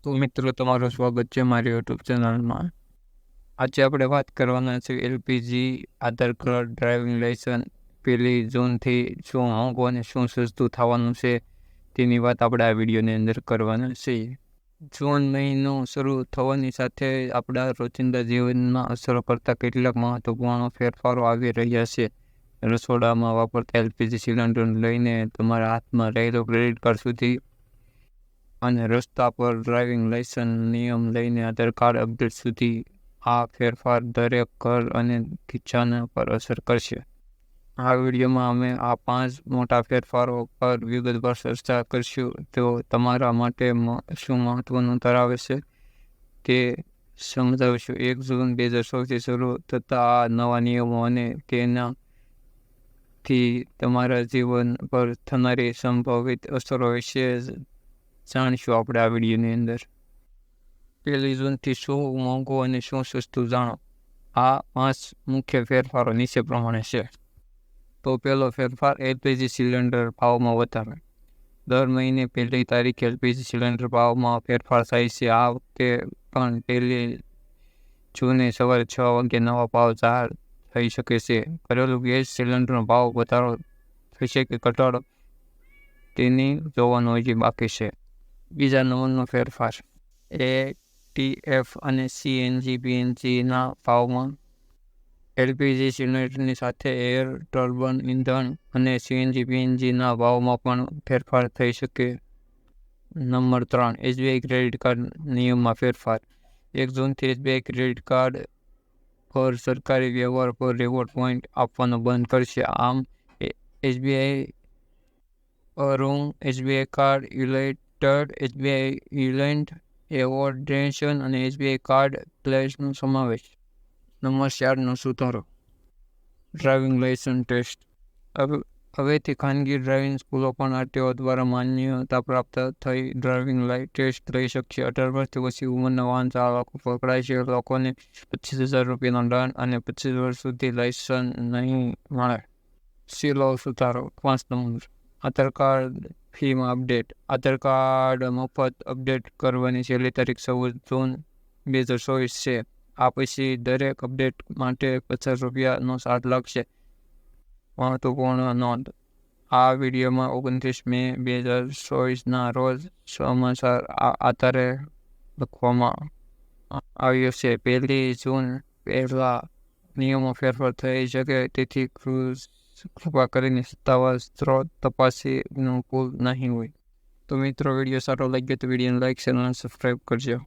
તો મિત્રો તમારું સ્વાગત છે મારી યુટ્યુબ ચેનલમાં. આજે આપણે વાત કરવાના છે એલપીજી આધાર કાર્ડ ડ્રાઇવિંગ લાઇસન્સ 1 જૂનથી શું મોંઘું અને શું સસ્તું થવાનું છે તેની વાત આપણે આ વિડીયોની અંદર કરવાના છીએ. જૂન મહિનો શરૂ થવાની સાથે આપણા રોજિંદા જીવનમાં અસર કરતા કેટલાક મહત્વપૂર્ણ ફેરફારો આવી રહ્યા છે. રસોડામાં વાપરતા એલપીજી સિલિન્ડર લઈને તમારા હાથમાં રહેલો ક્રેડિટ કાર્ડ સુધી અને રસ્તા પર ડ્રાઇવિંગ લાઇસન્સ નિયમ લઈને આધાર કાર્ડ અપડેટ સુધી, આ ફેરફાર દરેક ઘર અને ખીચાના પર અસર કરશે. આ વિડીયોમાં અમે આ 5 મોટા ફેરફારો પર વિગતવાર ચર્ચા કરીશું. તેઓ તમારા માટે શું મહત્વનું ધરાવે છે તે સમજાવીશું. 1 જૂન 2024થી શરૂ થતા આ નવા નિયમો અને તેનાથી તમારા જીવન પર થનારી સંભવિત અસરો વિશે જાણીશું આપણે આ વિડીયોની અંદર. 1 જૂનથી શું મોંઘું અને શું સસ્તું જાણો. આ 5 મુખ્ય ફેરફારો નીચે પ્રમાણે છે. તો પહેલો ફેરફાર, એલપીજી સિલિન્ડર ભાવમાં વધારો. દર મહિને 1લી તારીખે એલપીજી સિલિન્ડર ભાવમાં ફેરફાર થાય છે. આ વખતે પણ 1 જૂને સવારે 6 વાગ્યે નવા ભાવ જાહેર થઈ શકે છે. ઘરેલું ગેસ સિલિન્ડરનો ભાવ વધારો થશે કે ઘટાડો તેની જોવાનું હજી બાકી છે. બીજા નંબરનો ફેરફાર, એટીએફ અને સીએનજી પીએનજીના ભાવમાં. એલપીજી સિલિન્ડરની સાથે એર ટર્બાઇન ઇંધણ અને સીએનજી પીએનજીના ભાવમાં પણ ફેરફાર થઈ શકે. નંબર 3, એસબીઆઈ ક્રેડિટ કાર્ડ નિયમમાં ફેરફાર. 1 જૂનથી એસબીઆઈ ક્રેડિટ કાર્ડ પર સરકારી વ્યવહાર પર રિવોર્ડ પોઈન્ટ આપવાનું બંધ કરશે. આમ એસબીઆઈ અરુણ, એસબીઆઈ કાર્ડ યુનાઇટેડ, એસબીઆઈ ઇલેન્ટ એવોર્ડેશન અને એસબીઆઈ કાર્ડ પ્લેસનો સમાવેશ. નંબર 4નો સુધારો, ડ્રાઇવિંગ લાઇસન્સ ટેસ્ટ. હવેથી ખાનગી ડ્રાઇવિંગ સ્કૂલો પણ આરટીઓ દ્વારા માન્યતા પ્રાપ્ત થઈ ડ્રાઇવિંગ ટેસ્ટ લઈ શકશે. 18 વર્ષથી ઓછી ઉંમરના વાહન ચાલકો પકડાય છે લોકોને 25,000 રૂપિયાનો દંડ અને 25 વર્ષ સુધી લાઇસન્સ નહીં મળે. સીલો સુધારો, 5 નંબર, આધાર કાર્ડ ફીમાં અપડેટ. આધાર કાર્ડ મફત અપડેટ કરવાની છેલ્લી તારીખ 14 જૂન 2024 છે. આ પછી દરેક અપડેટ માટે 50 રૂપિયાનો ચાર્જ લાગશે. મહત્વપૂર્ણ નોંધ, આ વિડીયોમાં 29 મે 2024ના રોજ સમાચાર આધારે લખવામાં આવ્યો છે. 1 જૂન પહેલા નિયમો ફેરફાર થઈ શકે, તેથી કૃપા કરીને સત્તાવાર સ્ત્રોત તપાસીને ભૂલ નહીં હોય. તો મિત્રો, વિડીયો સારો લાગ્યો તો વિડીયોને લાઈક, શેર અને સબસ્ક્રાઈબ કરજો.